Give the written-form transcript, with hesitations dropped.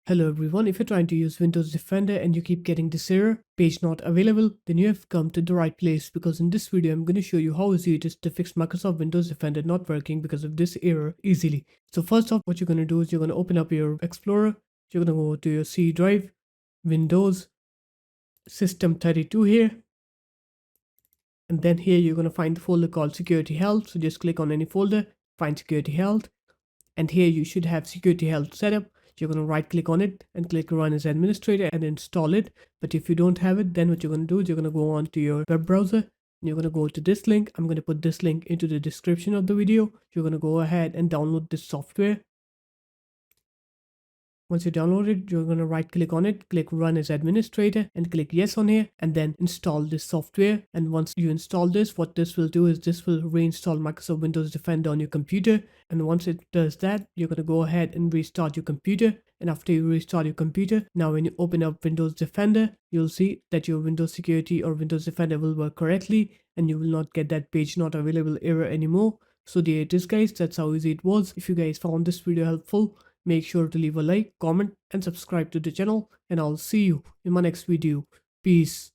Hello everyone, if you're trying to use Windows Defender and you keep getting this error, page not available, then you have come to the right place, because in this video I'm going to show you how easy it is to fix Microsoft Windows Defender not working because of this error easily. So first off, what you're going to do is you're going to open up your Explorer, you're going to go to your C drive, Windows, System 32 here, and then here you're going to find the folder called Security Health. So just click on any folder, find Security Health, and here you should have Security Health set up. You're going to right click on it and click run as administrator and install it. But if you don't have it, then what you're going to do is you're going to go on to your web browser and you're going to go to this link. I'm going to put this link into the description of the video. You're going to go ahead and download this software. Once you download it, you're going to right click on it, click run as administrator and click yes on here, and then install this software. And once you install this, what this will do is this will reinstall Microsoft Windows Defender on your computer. And once it does that, you're going to go ahead and restart your computer. And after you restart your computer, now when you open up Windows Defender, you'll see that your Windows Security or Windows Defender will work correctly and you will not get that page not available error anymore. So there it is guys, that's how easy it was. If you guys found this video helpful, make sure to leave a like, comment and subscribe to the channel, and I'll see you in my next video. Peace.